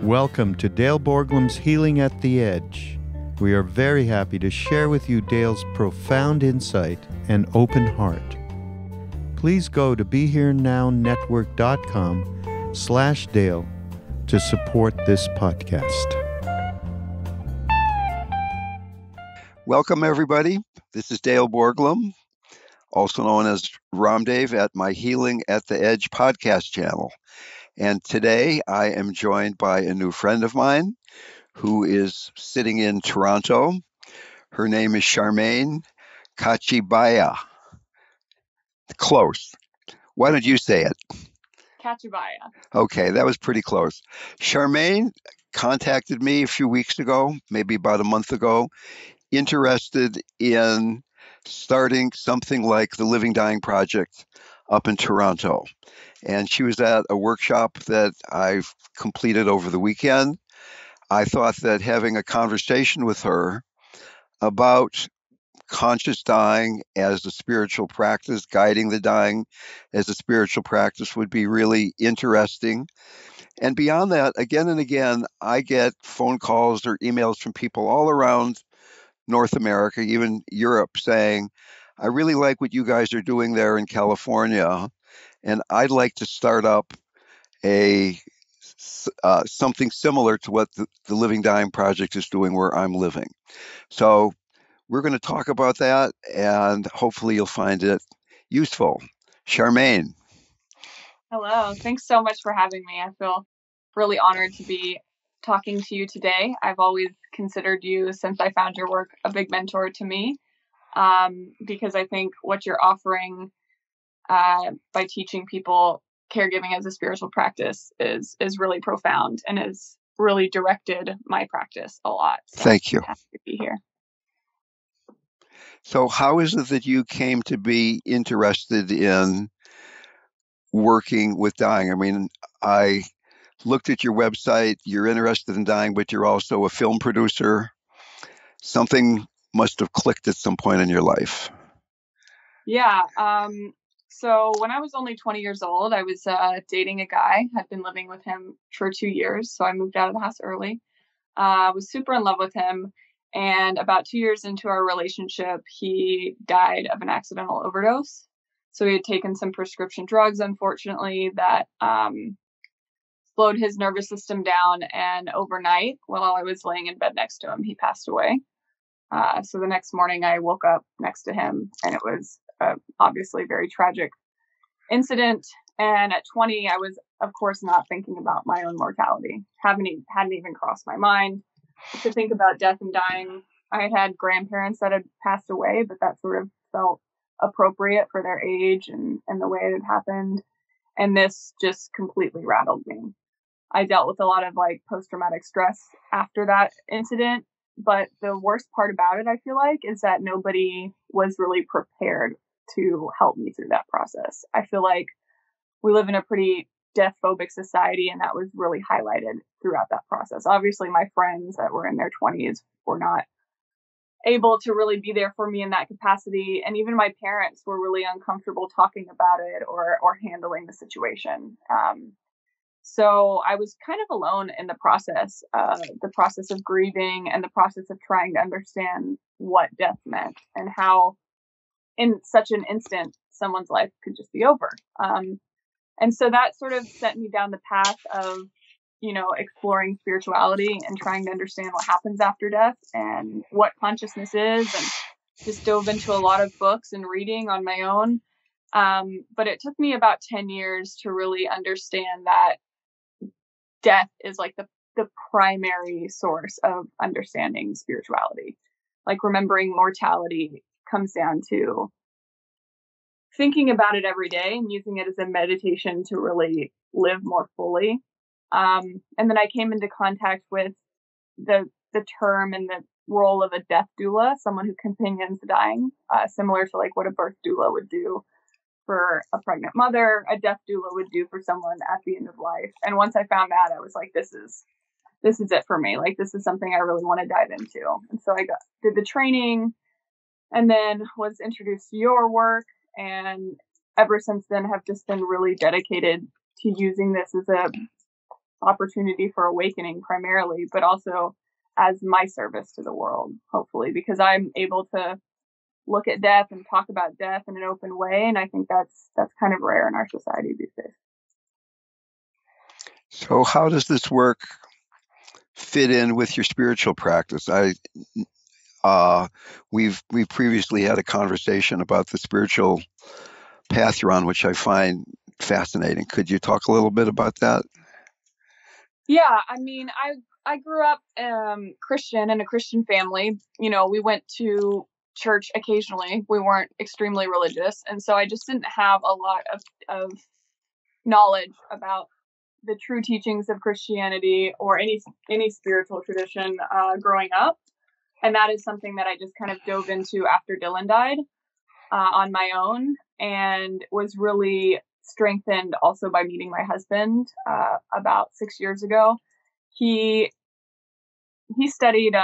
Welcome to Dale Borglum's Healing at the Edge. We are very happy to share with you Dale's profound insight and open heart. Please go to BeHereNowNetwork.com/Dale to support this podcast. Welcome, everybody. This is Dale Borglum, also known as Ramdev at my Healing at the Edge podcast channel. And today I am joined by a new friend of mine who is sitting in Toronto. Her name is Charmaine Kachibaia. Close. Why don't you say it? Kachibaia. Okay, that was pretty close. Charmaine contacted me a few weeks ago, maybe about a month ago, interested in starting something like the Living Dying Project up in Toronto. And she was at a workshop that I've completed over the weekend. I thought that having a conversation with her about conscious dying as a spiritual practice, guiding the dying as a spiritual practice would be really interesting. And beyond that, again and again, I get phone calls or emails from people all around North America, even Europe, saying, I really like what you guys are doing there in California, and I'd like to start up something similar to what the Living Dying Project is doing where I'm living. So we're going to talk about that, and hopefully you'll find it useful. Charmaine. Hello. Thanks so much for having me. I feel really honored to be talking to you today. I've always considered you, since I found your work, a big mentor to me, because I think what you're offering by teaching people caregiving as a spiritual practice is really profound and has really directed my practice a lot. So Thank you. I'm happy to be here. So how is it that you came to be interested in working with dying? I mean, I looked at your website. You're interested in dying, but you're also a film producer. Something must have clicked at some point in your life. Yeah. So when I was only 20 years old, I was dating a guy, had been living with him for 2 years. So I moved out of the house early. I was super in love with him. And about 2 years into our relationship, he died of an accidental overdose. So he had taken some prescription drugs, unfortunately, that slowed his nervous system down. And overnight, while I was laying in bed next to him, he passed away. So the next morning I woke up next to him, and it was obviously a very tragic incident. And at 20, I was, of course, not thinking about my own mortality. Hadn't even crossed my mind to think about death and dying. I had grandparents that had passed away, but that sort of felt appropriate for their age and the way it had happened. And this just completely rattled me. I dealt with a lot of post-traumatic stress after that incident. But the worst part about it, I feel like, is that nobody was really prepared to help me through that process. I feel like we live in a pretty death-phobic society, and that was really highlighted throughout that process. Obviously, my friends that were in their 20s were not able to really be there for me in that capacity. And even my parents were really uncomfortable talking about it or handling the situation. So I was kind of alone in the process of grieving and the process of trying to understand what death meant and how in such an instant someone's life could just be over. And so that sort of set me down the path of, exploring spirituality and trying to understand what happens after death and what consciousness is, and just dove into a lot of books and reading on my own. But it took me about 10 years to really understand that death is the primary source of understanding spirituality. Remembering mortality comes down to thinking about it every day and using it as a meditation to really live more fully. And then I came into contact with the term and the role of a death doula, someone who companions the dying, similar to what a birth doula would do for a pregnant mother, a death doula would do for someone at the end of life. And once I found that, I was like, this is it for me. This is something I really want to dive into. And so I did the training and then was introduced to your work. And ever since then have just been really dedicated to using this as opportunity for awakening primarily, but also as my service to the world, hopefully, because I'm able to look at death and talk about death in an open way. And I think that's kind of rare in our society these days. So how does this work fit in with your spiritual practice? We've previously had a conversation about the spiritual path you're on, which I find fascinating. Could you talk a little bit about that? Yeah, I mean, I grew up Christian in a Christian family. You know, we went to church occasionally. We weren't extremely religious, and so I just didn't have a lot of knowledge about the true teachings of Christianity or any spiritual tradition growing up. And that is something that I just kind of dove into after Dylan died on my own, and was really strengthened also by meeting my husband about 6 years ago. He studied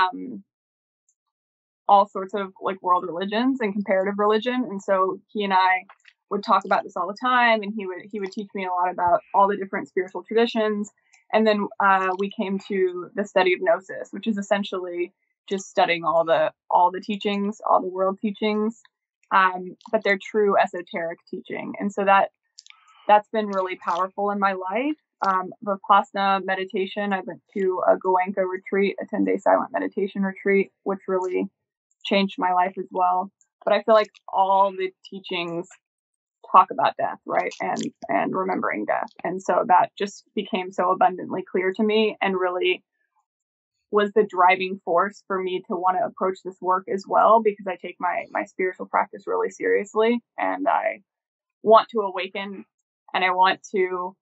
all sorts of like world religions and comparative religion, and so he and I would talk about this all the time, and he would teach me a lot about all the different spiritual traditions. And then we came to the study of gnosis, which is essentially just studying all the teachings, all the world teachings, but they're true esoteric teaching. And so that's been really powerful in my life. Vipassana meditation, I went to a Goenka retreat, a 10-day silent meditation retreat, which really changed my life as well. But I feel like all the teachings talk about death, right? And remembering death. And so that just became so abundantly clear to me, and really was the driving force for me to want to approach this work as well, because I take my spiritual practice really seriously, and I want to awaken, and I want to,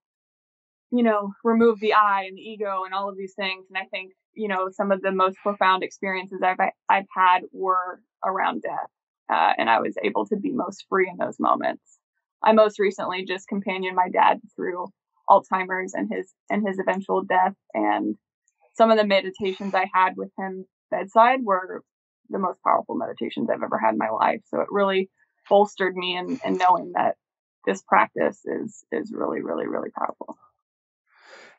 you know, remove the I and the ego and all of these things. And I think, you know, some of the most profound experiences I've had were around death, and I was able to be most free in those moments. I most recently just companioned my dad through Alzheimer's and his eventual death, and some of the meditations I had with him bedside were the most powerful meditations I've ever had in my life. So it really bolstered me in knowing that this practice is really, really, really powerful.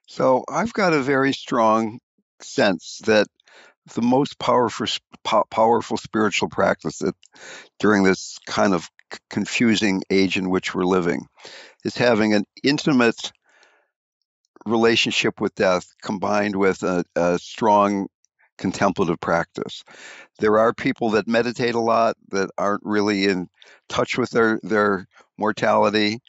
So I've got a very strong sense that the most powerful spiritual practice that during this kind of confusing age in which we're living is having an intimate relationship with death combined with a strong contemplative practice. There are people that meditate a lot that aren't really in touch with their mortality,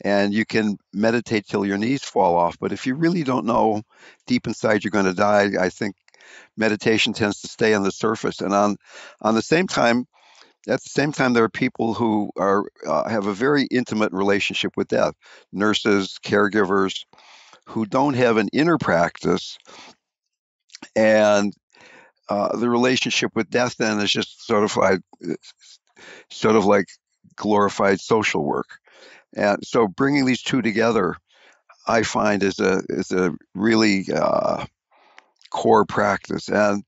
and you can meditate till your knees fall off. But if you really don't know deep inside you're going to die, I think meditation tends to stay on the surface. And on the same time, at the same time, there are people who are have a very intimate relationship with death. Nurses, caregivers, who don't have an inner practice, and the relationship with death then is just sort of like glorified social work. And so bringing these two together, I find is a really core practice. And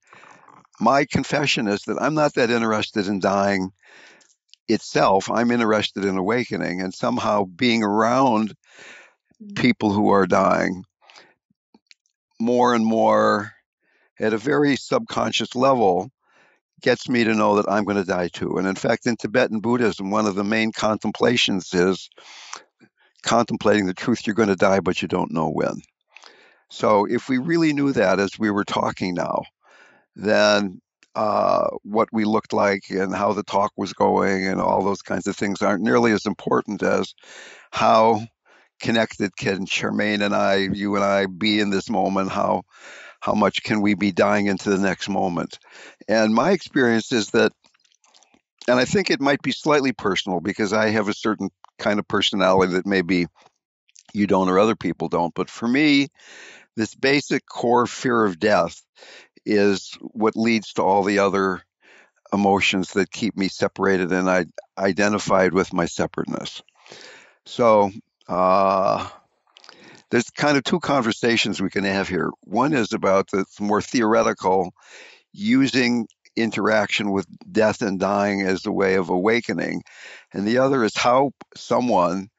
my confession is that I'm not that interested in dying itself. I'm interested in awakening, and somehow being around people who are dying more and more at a very subconscious level gets me to know that I'm going to die too. And in fact, in Tibetan Buddhism, one of the main contemplations is contemplating the truth you're going to die, but you don't know when. So if we really knew that as we were talking now, then what we looked like and how the talk was going and all those kinds of things aren't nearly as important as how connected can Charmaine and I, you and I, be in this moment. How much can we be dying into the next moment? And my experience is that, and I think it might be slightly personal because I have a certain kind of personality that maybe you don't or other people don't. But for me, this basic core fear of death is what leads to all the other emotions that keep me separated and identified with my separateness. So there's kind of two conversations we can have here. One is about the more theoretical, using interaction with death and dying as a way of awakening. And the other is how someone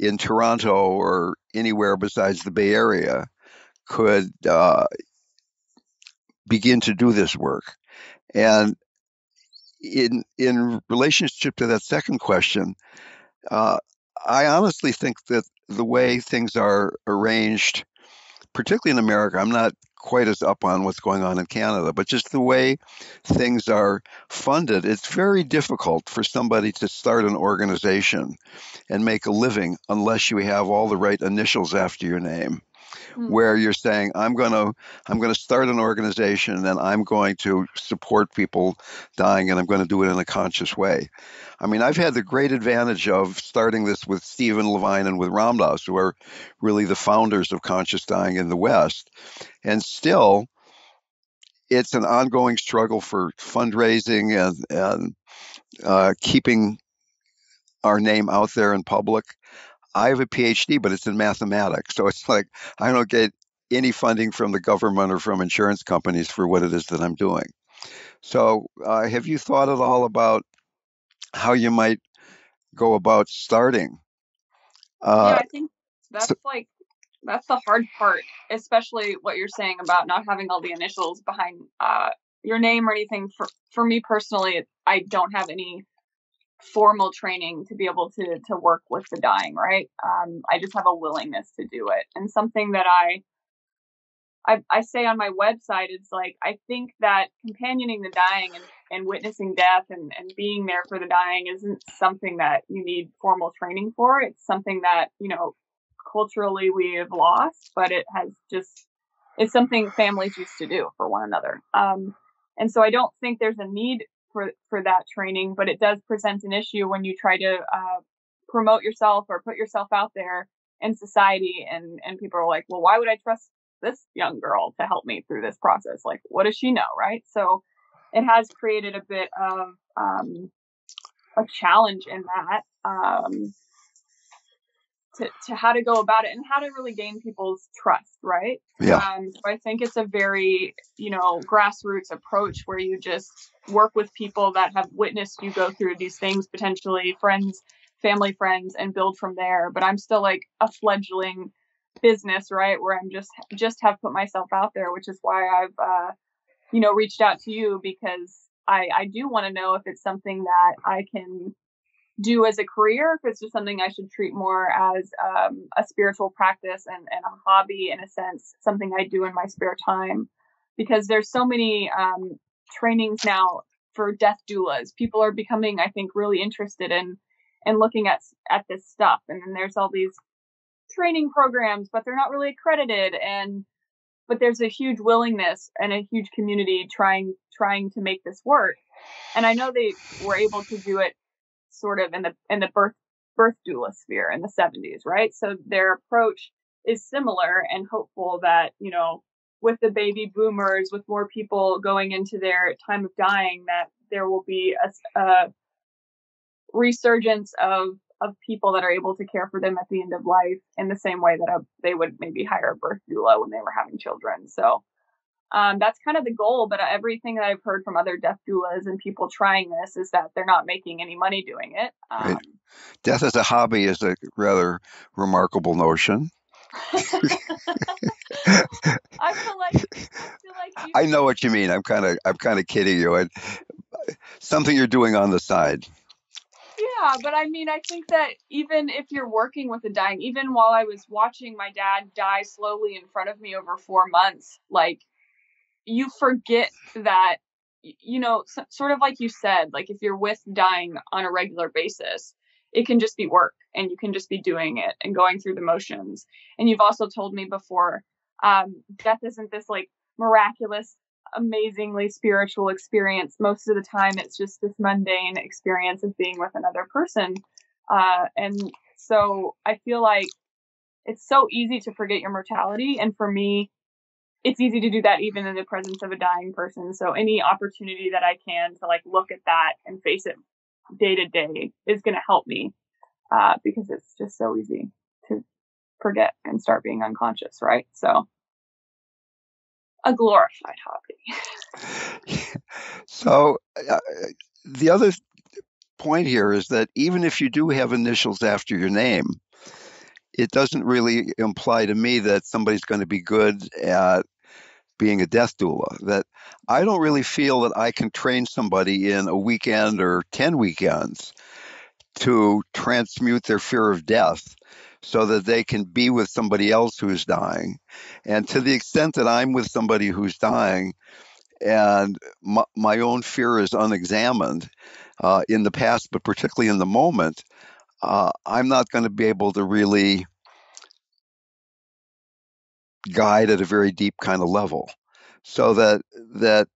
in Toronto or anywhere besides the Bay Area could begin to do this work. And in relationship to that second question, I honestly think that the way things are arranged, particularly in America, I'm not quite as up on what's going on in Canada, but just the way things are funded, it's very difficult for somebody to start an organization and make a living unless you have all the right initials after your name. Where you're saying, I'm going to start an organization and I'm going to support people dying, and I'm going to do it in a conscious way. I mean, I've had the great advantage of starting this with Stephen Levine and with Ram Dass, who are really the founders of conscious dying in the West. And still, it's an ongoing struggle for fundraising and keeping our name out there in public. I have a PhD, but it's in mathematics. So it's like I don't get any funding from the government or from insurance companies for what it is that I'm doing. So have you thought at all about how you might go about starting? Yeah, I think that's that's the hard part, especially what you're saying about not having all the initials behind your name or anything. For me personally, I don't have any formal training to be able to work with the dying, right? I just have a willingness to do it. And something that I say on my website is like, I think that companioning the dying and witnessing death and being there for the dying isn't something that you need formal training for. It's something that, culturally we have lost, but it's something families used to do for one another. And so I don't think there's a need for that training, but it does present an issue when you try to promote yourself or put yourself out there in society, and people are like, well, why would I trust this young girl to help me through this process? Like, what does she know, right? So it has created a bit of a challenge in that, to how to go about it and how to really gain people's trust, right? Yeah. So I think it's a very, grassroots approach where you just work with people that have witnessed you go through these things, potentially friends, family friends, and build from there. But I'm still like a fledgling business, right? Where I'm just have put myself out there, which is why I've, reached out to you, because I do want to know if it's something that I can do as a career, if it's just something I should treat more as a spiritual practice and a hobby, in a sense, something I do in my spare time. Because there's so many trainings now for death doulas. People are becoming, I think, really interested in looking at this stuff. And then there's all these training programs, but they're not really accredited. But there's a huge willingness and a huge community trying to make this work. And I know they were able to do it sort of in the birth doula sphere in the 70s, right? So their approach is similar, and hopeful that, with the baby boomers, with more people going into their time of dying, that there will be a resurgence of people that are able to care for them at the end of life in the same way that they would maybe hire a birth doula when they were having children. So that's kind of the goal, but everything that I've heard from other death doulas and people trying this is that they're not making any money doing it. Right. Death as a hobby is a rather remarkable notion. I feel like I know what you mean. I'm kind of kidding you. Something you're doing on the side. Yeah, but I mean, I think that even if you're working with the dying, even while I was watching my dad die slowly in front of me over 4 months, like, you forget that, sort of like you said, like, if you're with dying on a regular basis, it can just be work, and you can just be doing it and going through the motions. And you've also told me before, death isn't this like miraculous, amazingly spiritual experience. Most of the time it's just this mundane experience of being with another person. And so I feel like it's so easy to forget your mortality. And for me, it's easy to do that even in the presence of a dying person. So any opportunity that I can to like look at that and face it day to day is going to help me, because it's just so easy to forget and start being unconscious, right? So a glorified hobby. So the other point here is that even if you do have initials after your name, it doesn't really imply to me that somebody's going to be good at being a death doula. That I don't really feel that I can train somebody in a weekend or 10 weekends to transmute their fear of death so that they can be with somebody else who's dying. And to the extent that I'm with somebody who's dying and my own fear is unexamined in the past, but particularly in the moment, I'm not going to be able to really guide at a very deep kind of level. So that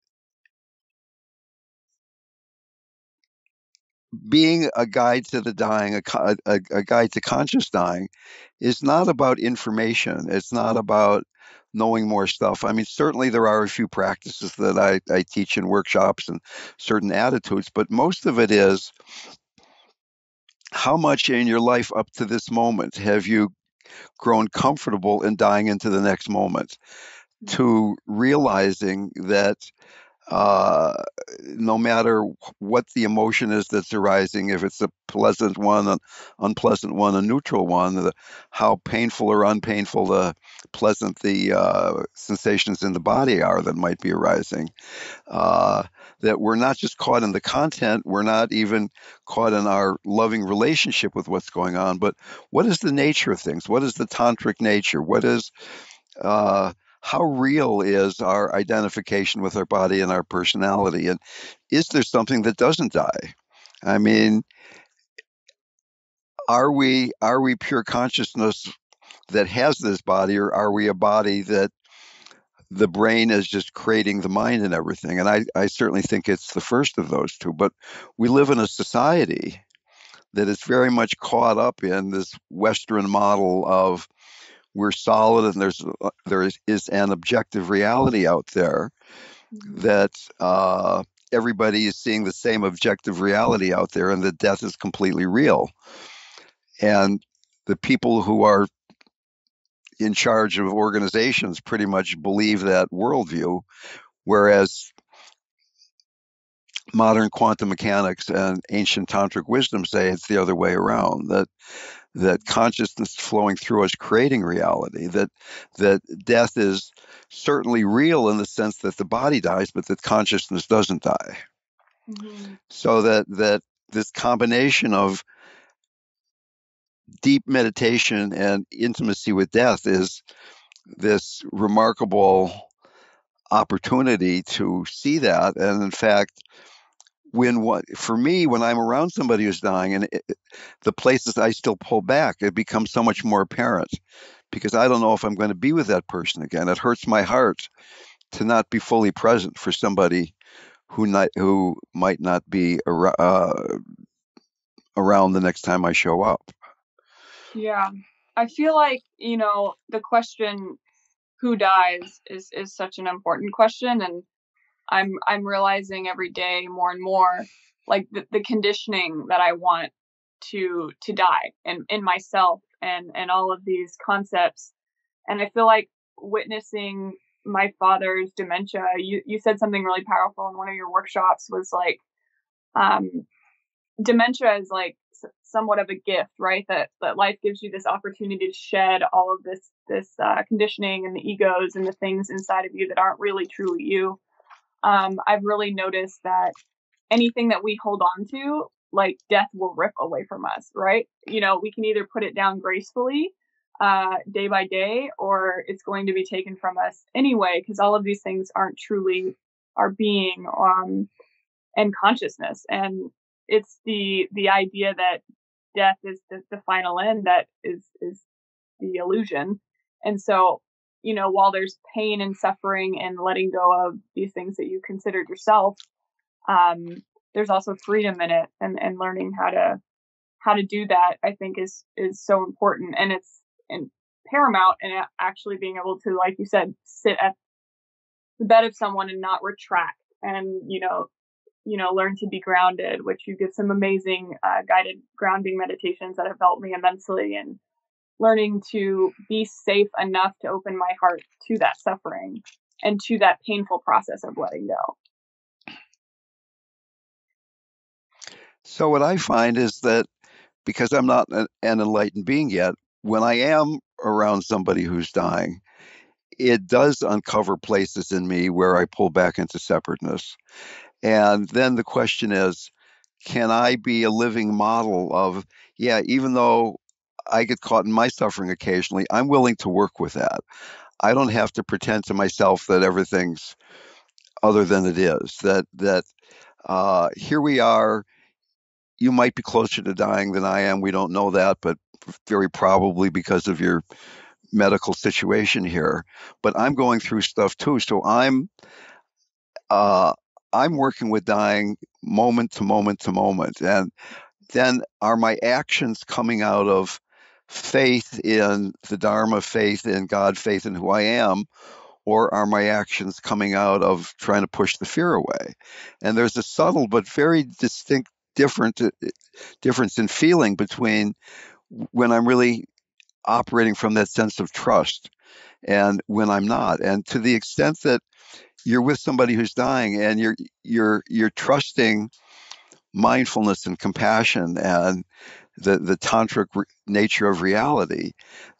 being a guide to the dying, a guide to conscious dying, is not about information. It's not about knowing more stuff. I mean, certainly there are a few practices that I teach in workshops and certain attitudes, but most of it is how much in your life up to this moment have you grown comfortable in dying into the next moment, to realizing that uh, no matter what the emotion is that's arising, if it's a pleasant one, an unpleasant one, a neutral one, how painful or unpainful the pleasant the sensations in the body are that might be arising, uh, that we're not just caught in the content, we're not even caught in our loving relationship with what's going on, but what is the nature of things? What is the tantric nature? What is uh, how real is our identification with our body and our personality? And is there something that doesn't die? I mean, are we pure consciousness that has this body, or are we a body that the brain is just creating the mind and everything? And I certainly think it's the first of those two. But we live in a society that is very much caught up in this Western model of we're solid and there is an objective reality out there that everybody is seeing the same objective reality out there, and that death is completely real. And the people who are in charge of organizations pretty much believe that worldview, whereas modern quantum mechanics and ancient tantric wisdom say it's the other way around, that consciousness flowing through us creating reality, that death is certainly real in the sense that the body dies, but that consciousness doesn't die. Mm-hmm. So that this combination of deep meditation and intimacy with death is this remarkable opportunity to see that. And in fact, for me, when I'm around somebody who's dying, and the places I still pull back, it becomes so much more apparent, because I don't know if I'm going to be with that person again. It hurts my heart to not be fully present for somebody who might not be around the next time I show up. Yeah. I feel like, the question who dies is such an important question, and I'm realizing every day more and more, like the conditioning that I want to die and in myself and all of these concepts. And I feel like witnessing my father's dementia, you said something really powerful in one of your workshops, was like, dementia is like somewhat of a gift, right? That life gives you this opportunity to shed all of this conditioning and the egos and the things inside of you that aren't really truly you. I've really noticed that anything that we hold on to, like death will rip away from us, right? We can either put it down gracefully, day by day, or it's going to be taken from us anyway, because all of these things aren't truly our being, and consciousness. And it's the idea that death is the final end that is the illusion. And so, while there's pain and suffering and letting go of these things that you considered yourself, there's also freedom in it, and learning how to do that, I think is so important. And it's paramount in actually being able to, like you said, sit at the bed of someone and not retract, and learn to be grounded, which you give some amazing guided grounding meditations that have helped me immensely, and learning to be safe enough to open my heart to that suffering and to that painful process of letting go. So what I find is that because I'm not an enlightened being yet, when I am around somebody who's dying, it does uncover places in me where I pull back into separateness. And then the question is, can I be a living model of, yeah, even though I get caught in my suffering occasionally, I'm willing to work with that. I don't have to pretend to myself that everything's other than it is. That here we are. You might be closer to dying than I am. We don't know that, but very probably because of your medical situation here. But I'm going through stuff too, so uh, I'm working with dying moment to moment to moment, and then are my actions coming out of faith in the Dharma, faith in God, faith in who I am, or are my actions coming out of trying to push the fear away? And there's a subtle but very distinct difference in feeling between when I'm really operating from that sense of trust and when I'm not. And to the extent that you're with somebody who's dying and you're trusting mindfulness and compassion and the tantric nature of reality,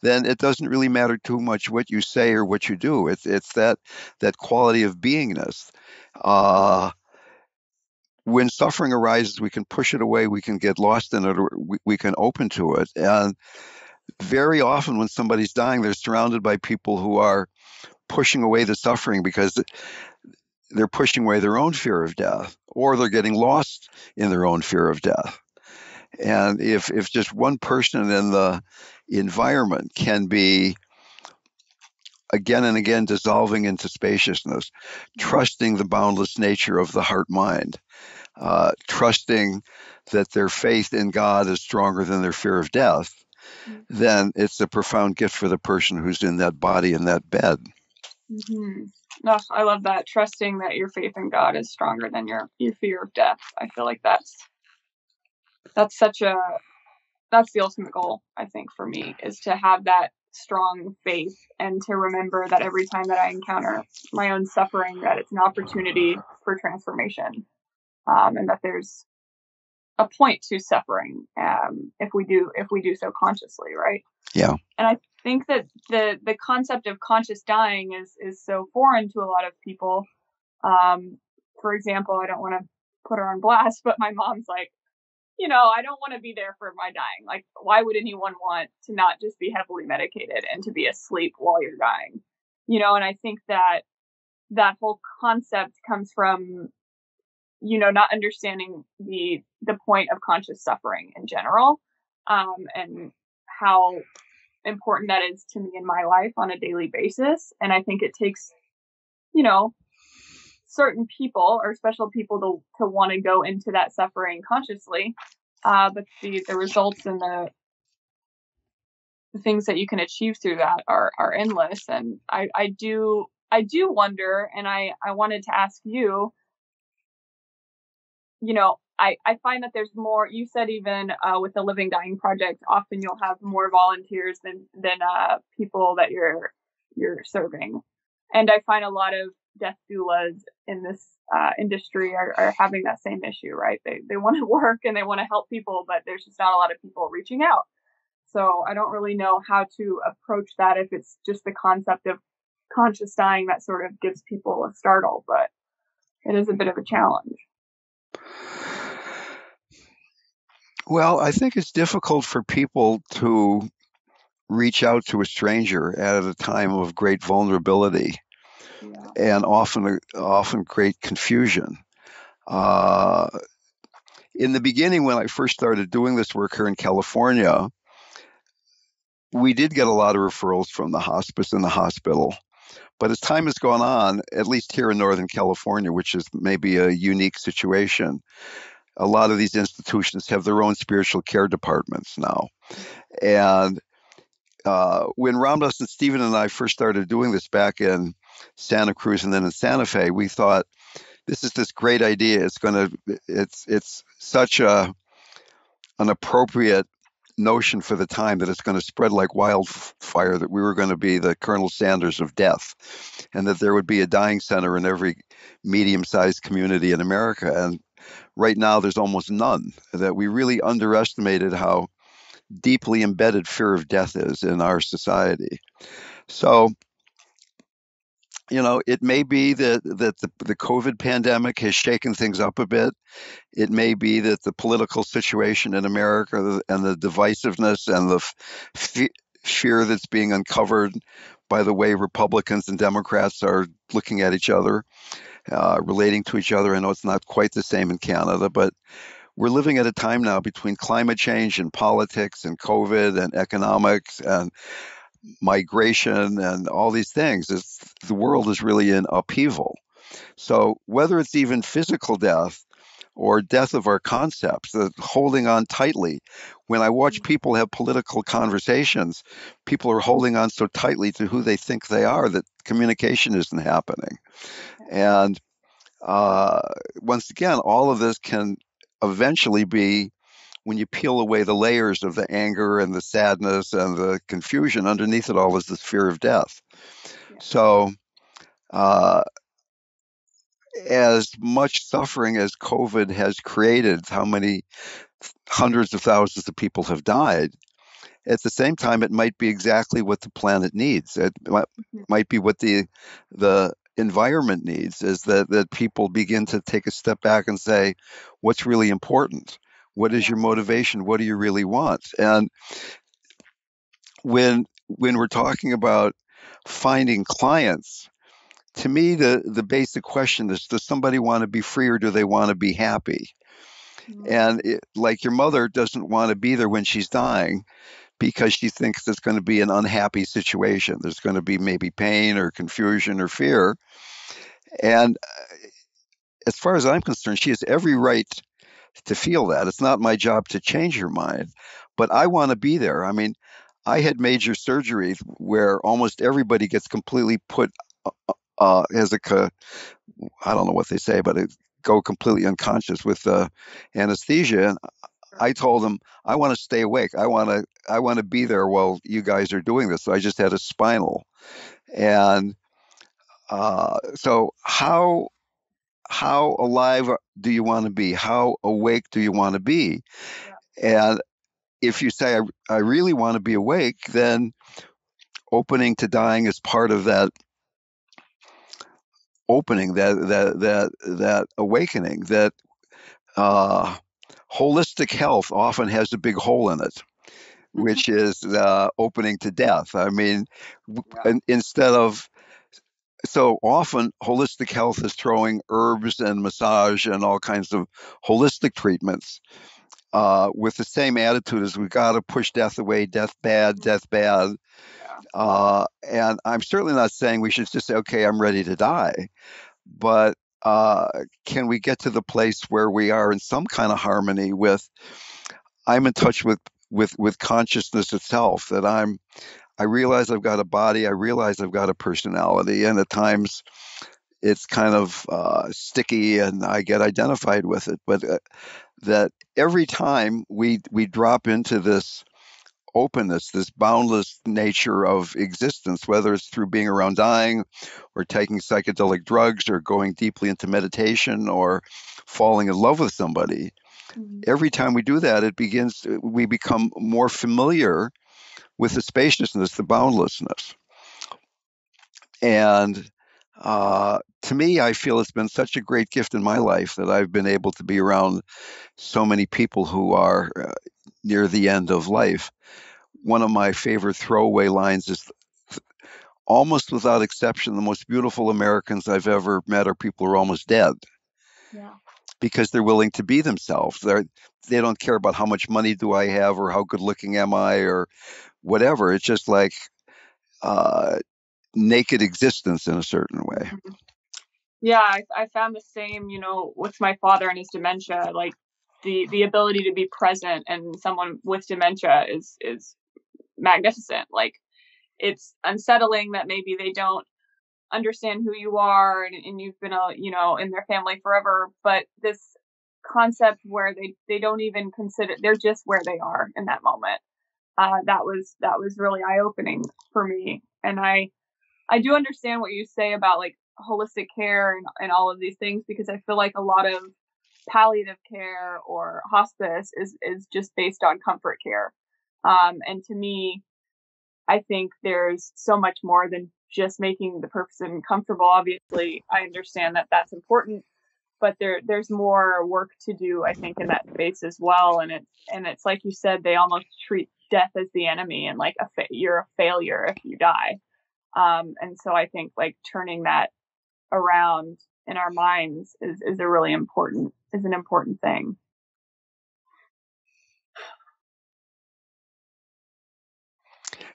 then it doesn't really matter too much what you say or what you do. It's that quality of beingness. Uh, when suffering arises, we can push it away, we can get lost in it, or we can open to it. And very often, when somebody's dying, they're surrounded by people who are pushing away the suffering because they're pushing away their own fear of death, or they're getting lost in their own fear of death. And if just one person in the environment can be again and again dissolving into spaciousness, trusting the boundless nature of the heart mind, trusting that their faith in God is stronger than their fear of death, then it's a profound gift for the person who's in that body in that bed. Mm-hmm. Oh, I love that. Trusting that your faith in God is stronger than your fear of death. I feel like that's the ultimate goal, I think, for me, is to have that strong faith and to remember that every time that I encounter my own suffering, that it's an opportunity for transformation, and that there's a point to suffering, if we do so consciously, right? Yeah. And I think that the concept of conscious dying is so foreign to a lot of people. For example, I don't want to put her on blast, but my mom's like, I don't want to be there for my dying. Like, why would anyone want to not just be heavily medicated and to be asleep while you're dying? And I think that whole concept comes from, not understanding the point of conscious suffering in general, and how important that is to me in my life on a daily basis. And I think it takes, certain people or special people to want to go into that suffering consciously. But the results and the things that you can achieve through that are endless. And I do wonder, and I wanted to ask you, I find that there's more. You said even with the Living Dying Project, often you'll have more volunteers than people that you're serving. And I find a lot of death doulas in this industry are having that same issue, right? They want to work and they want to help people, but there's just not a lot of people reaching out. So I don't really know how to approach that, if it's just the concept of conscious dying that sort of gives people a startle, but it is a bit of a challenge. Well, I think it's difficult for people to reach out to a stranger at a time of great vulnerability, and often great confusion. In the beginning, when I first started doing this work here in California, we did get a lot of referrals from the hospice and the hospital. But as time has gone on, at least here in Northern California, which is maybe a unique situation, a lot of these institutions have their own spiritual care departments now. And when Ramdas and Stephen and I first started doing this back in Santa Cruz and then in Santa Fe, we thought, this is this great idea. It's such an appropriate notion for the time that it's going to spread like wildfire, that we were going to be the Colonel Sanders of death, and that there would be a dying center in every medium-sized community in America. And right now there's almost none. That we really underestimated how deeply embedded fear of death is in our society. So, it may be that the COVID pandemic has shaken things up a bit. It may be that the political situation in America and the divisiveness and the fear that's being uncovered by the way Republicans and Democrats are looking at each other, relating to each other. I know it's not quite the same in Canada, but we're living at a time now between climate change and politics and COVID and economics and migration and all these things. The world is really in upheaval. So whether it's even physical death or death of our concepts, holding on tightly. When I watch people have political conversations, people are holding on so tightly to who they think they are that communication isn't happening. And once again, all of this can eventually be, when you peel away the layers of the anger and the sadness and the confusion, underneath it all is this fear of death. So, as much suffering as COVID has created, how many hundreds of thousands of people have died, at the same time, it might be exactly what the planet needs. It might be what the environment needs, is that people begin to take a step back and say, what's really important? What is your motivation? What do you really want? And when we're talking about finding clients, to me, the basic question is, does somebody want to be free or do they want to be happy? And like your mother doesn't want to be there when she's dying because she thinks it's going to be an unhappy situation. There's going to be maybe pain or confusion or fear. And as far as I'm concerned, she has every right to feel that. It's not my job to change her mind, but I want to be there. I mean, I had major surgery where almost everybody gets completely put as I don't know what they say, but it go completely unconscious with anesthesia. And I told them I want to stay awake. I want to be there while you guys are doing this. So I just had a spinal, and so how alive do you want to be? How awake do you want to be? And if you say I really want to be awake, then opening to dying is part of that opening, that awakening. That holistic health often has a big hole in it, which is opening to death. I mean, instead of, so often holistic health is throwing herbs and massage and all kinds of holistic treatments with the same attitude as we've got to push death away, death bad, death bad. And I'm certainly not saying we should just say, okay, I'm ready to die. But can we get to the place where we are in some kind of harmony with, I'm in touch with consciousness itself, that I realize I've got a body, I realize I've got a personality, and at times it's kind of sticky and I get identified with it. But that every time we drop into this openness, this boundless nature of existence, whether it's through being around dying or taking psychedelic drugs or going deeply into meditation or falling in love with somebody, every time we do that, we become more familiar with the spaciousness, the boundlessness. And to me, I feel it's been such a great gift in my life that I've been able to be around so many people who are near the end of life. One of my favorite throwaway lines is, almost without exception, the most beautiful Americans I've ever met are people who are almost dead. Because they're willing to be themselves. They don't care about how much money do I have or how good looking am I or whatever. It's just like naked existence in a certain way. Yeah, I found the same, with my father and his dementia. Like the ability to be present and someone with dementia is magnificent. Like, it's unsettling that maybe they don't understand who you are and you've been in their family forever, but this concept where they don't even consider, they're just where they are in that moment. That was really eye-opening for me. And I do understand what you say about like holistic care and all of these things, because I feel like a lot of palliative care or hospice is just based on comfort care. And to me, I think there's so much more than just making the person comfortable. Obviously, I understand that that's important, but there's more work to do, I think, in that space as well. And it's like you said, they almost treat death as the enemy, and like you're a failure if you die. And so I think like turning that around in our minds is an important thing.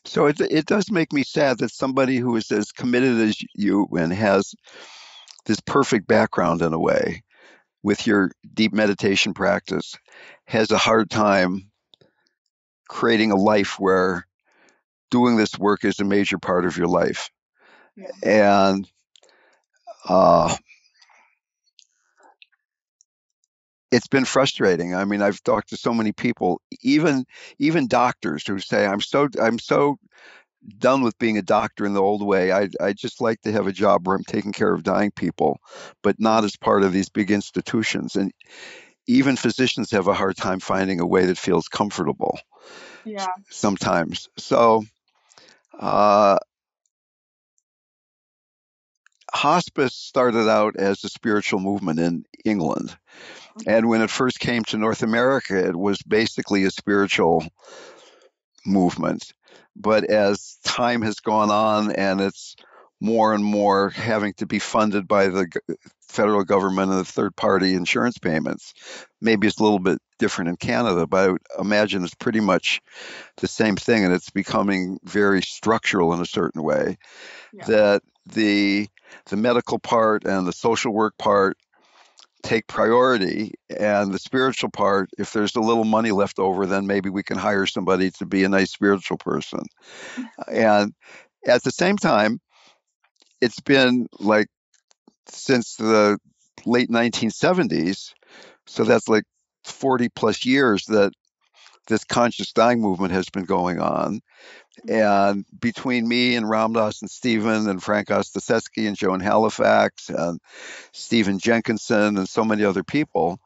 So it does make me sad that somebody who is as committed as you and has this perfect background in a way with your deep meditation practice has a hard time creating a life where doing this work is a major part of your life. Yeah. And it's been frustrating. I mean, I've talked to so many people, even doctors, who say, I'm so done with being a doctor in the old way. I just like to have a job where I'm taking care of dying people, but not as part of these big institutions. And even physicians have a hard time finding a way that feels comfortable Yeah. sometimes. So uh, hospice started out as a spiritual movement in England. And when it first came to North America, it was basically a spiritual movement. But as time has gone on and it's more and more having to be funded by the federal government and the third party insurance payments, maybe it's a little bit different in Canada, but I would imagine it's pretty much the same thing. And it's becoming very structural in a certain way, Yeah. that the medical part and the social work part take priority, and the spiritual part, if there's a little money left over, then maybe we can hire somebody to be a nice spiritual person. And at the same time, it's been like since the late 1970s, so that's like 40 plus years that this conscious dying movement has been going on. And between me and Ramdas and Stephen and Frank Ostaseski and Joan Halifax and Stephen Jenkinson and so many other people,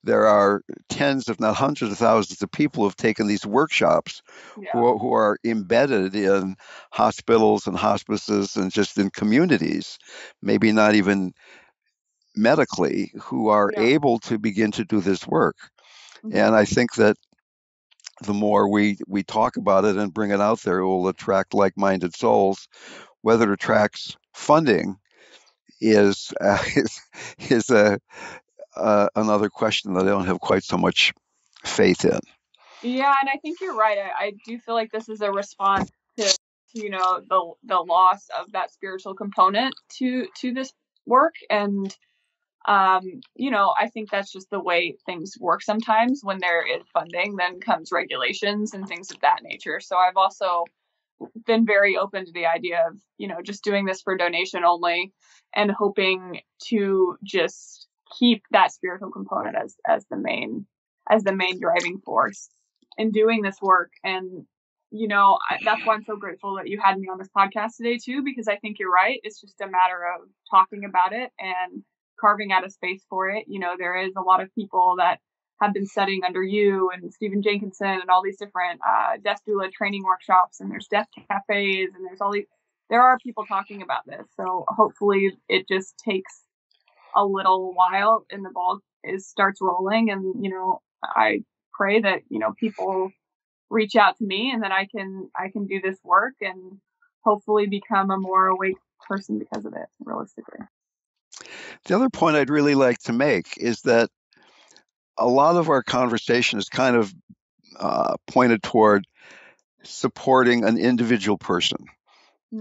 there are tens, if not hundreds of thousands of people who have taken these workshops, Yeah. who are embedded in hospitals and hospices and just in communities, maybe not even medically, who are Yeah. able to begin to do this work. Mm-hmm. And I think that the more we talk about it and bring it out there, it will attract like-minded souls. Whether it attracts funding is is a another question that I don't have quite so much faith in. Yeah, and I think you're right. I do feel like this is a response to the loss of that spiritual component to this work. And I think that's just the way things work sometimes. When there is funding, then comes regulations and things of that nature. So I've also been very open to the idea of, just doing this for donation only and hoping to just keep that spiritual component as the main driving force in doing this work. And, that's why I'm so grateful that you had me on this podcast today too, because I think you're right. It's just a matter of talking about it and carving out a space for it. There is a lot of people that have been studying under you and Stephen Jenkinson and all these different death doula training workshops, and there's death cafes, and there are people talking about this. So hopefully it just takes a little while and the ball starts rolling, and I pray that people reach out to me and that I can do this work and hopefully become a more awake person because of it, realistically. The other point I'd really like to make is that a lot of our conversation is kind of pointed toward supporting an individual person.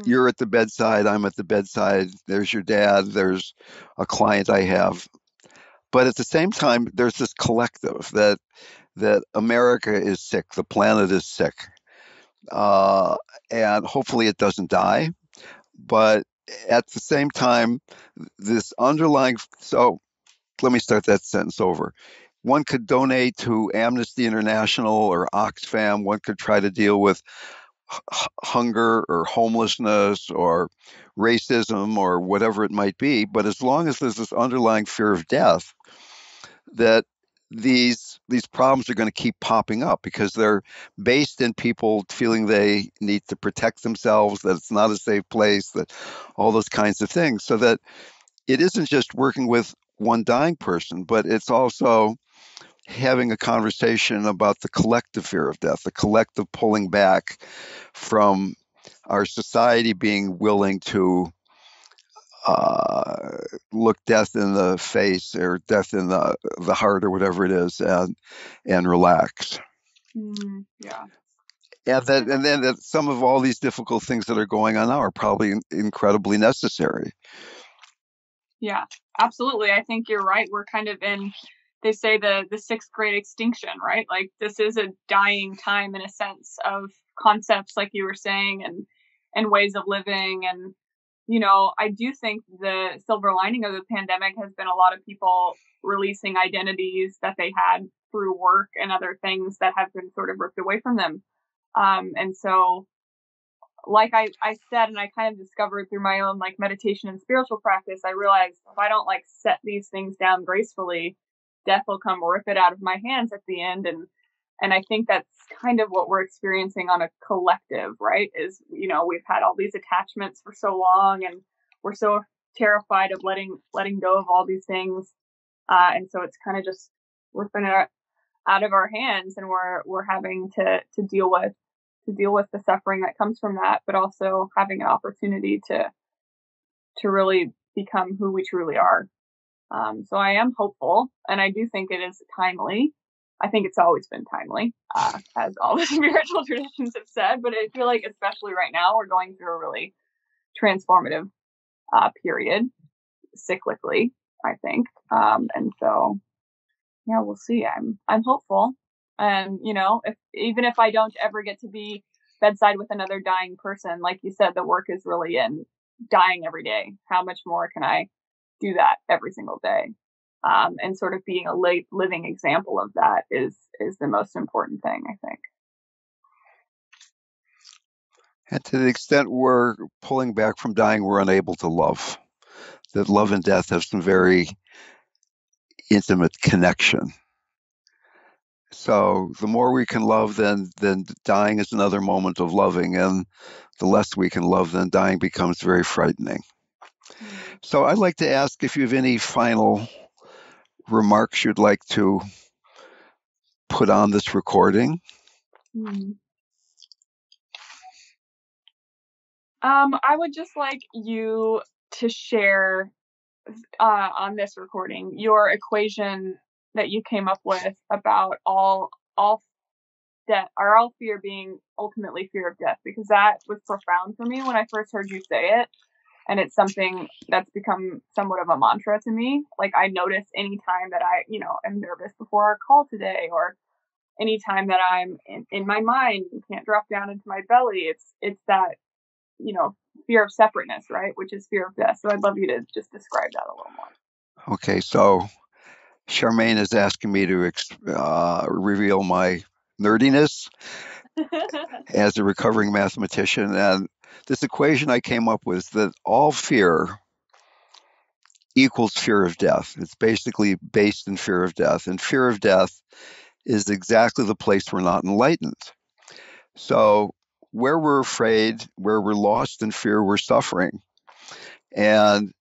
You're at the bedside, I'm at the bedside, there's your dad, there's a client I have. But at the same time, there's this collective that America is sick, the planet is sick. And hopefully it doesn't die. But at the same time, this underlying, so let me start that sentence over. One could donate to Amnesty International or Oxfam. One could try to deal with hunger or homelessness or racism or whatever it might be. But as long as there's this underlying fear of death, that these these problems are going to keep popping up because they're based in people feeling they need to protect themselves, that it's not a safe place, that all those kinds of things. So that it isn't just working with one dying person, but it's also having a conversation about the collective fear of death, the collective pulling back from our society being willing to look death in the face or death in the heart or whatever it is, and relax. Yeah. And then that some of all these difficult things that are going on now are probably incredibly necessary. Yeah, absolutely. I think you're right. We're kind of in, they say the sixth great extinction, right? Like this is a dying time in a sense of concepts, like you were saying, and ways of living. And, you know, I do think the silver lining of the pandemic has been a lot of people releasing identities that they had through work and other things that have been sort of ripped away from them. And so, like I said, and I kind of discovered through my own like meditation and spiritual practice, I realized if I don't like set these things down gracefully, death will come rip it out of my hands at the end. And I think that's kind of what we're experiencing on a collective, right? Is, you know, we've had all these attachments for so long and we're so terrified of letting go of all these things. And so it's kind of just ripping it out of our hands, and we're having to deal with the suffering that comes from that, but also having an opportunity to really become who we truly are. So I am hopeful, and I do think it is timely. I think it's always been timely, as all the spiritual traditions have said, but I feel like especially right now, we're going through a really transformative period, cyclically, I think. And so, yeah, we'll see. I'm hopeful. And, you know, even if I don't ever get to be bedside with another dying person, like you said, the work is really in dying every day. How much more can I do that every single day? And sort of being a living example of that is the most important thing, I think. And to the extent we're pulling back from dying, we're unable to love. That love and death have some very intimate connection. So the more we can love, then dying is another moment of loving, and the less we can love, then dying becomes very frightening. So I'd like to ask if you have any final remarks you'd like to put on this recording. I would just like you to share on this recording your equation that you came up with about all death, or all fear being ultimately fear of death, because that was profound for me when I first heard you say it. And it's something that's become somewhat of a mantra to me. Like I notice anytime that I, you know, am nervous before our call today, or anytime that I'm in my mind and can't drop down into my belly, it's that, you know, fear of separateness, right? Which is fear of death. So I'd love you to just describe that a little more. Okay, so Charmaine is asking me to reveal my nerdiness as a recovering mathematician. And this equation I came up with, that all fear equals fear of death. It's basically based in fear of death. And fear of death is exactly the place we're not enlightened. So where we're afraid, where we're lost in fear, we're suffering. And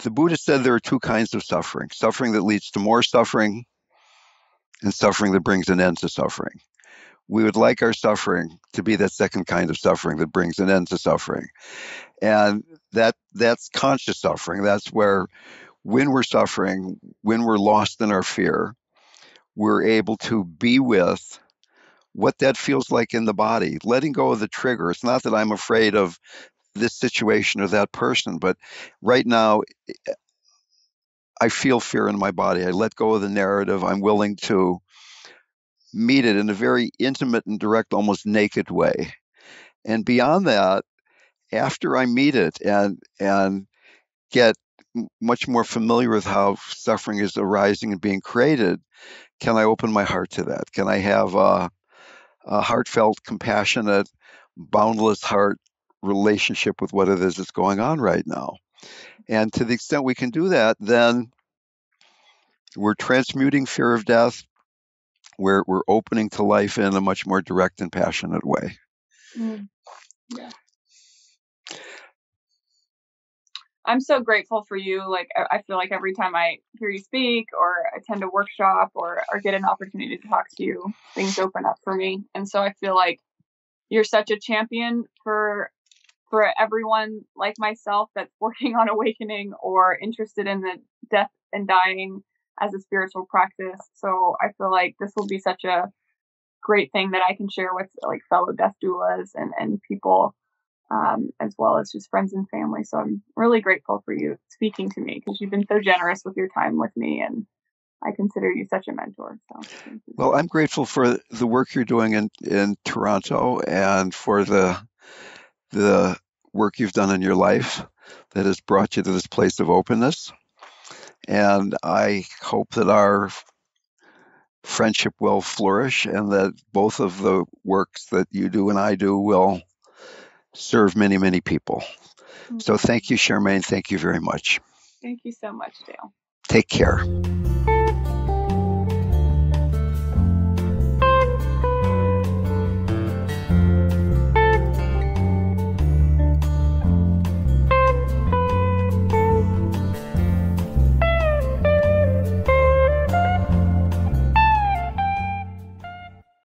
the Buddha said there are two kinds of suffering: suffering that leads to more suffering, and suffering that brings an end to suffering. We would like our suffering to be that second kind of suffering that brings an end to suffering. And that's conscious suffering. That's where, when we're suffering, when we're lost in our fear, we're able to be with what that feels like in the body, letting go of the trigger. It's not that I'm afraid of this situation or that person, but right now I feel fear in my body. I let go of the narrative. I'm willing to meet it in a very intimate and direct, almost naked way. And beyond that, after I meet it and get much more familiar with how suffering is arising and being created, can I open my heart to that? Can I have a heartfelt, compassionate, boundless heart relationship with what it is that's going on right now? And to the extent we can do that, then we're transmuting fear of death. we're opening to life in a much more direct and passionate way. Yeah. I'm so grateful for you. Like, I feel like every time I hear you speak or attend a workshop or get an opportunity to talk to you, things open up for me. And so I feel like you're such a champion for everyone like myself that's working on awakening or interested in the death and dying as a spiritual practice. So I feel like this will be such a great thing that I can share with like fellow death doulas and people, as well as just friends and family. So I'm really grateful for you speaking to me because you've been so generous with your time with me, and I consider you such a mentor. So thank you. Well, I'm grateful for the work you're doing in Toronto and for the work you've done in your life that has brought you to this place of openness. And I hope that our friendship will flourish and that both of the works that you do and I do will serve many, many people. So thank you, Charmaine. Thank you very much. Thank you so much, Dale. Take care.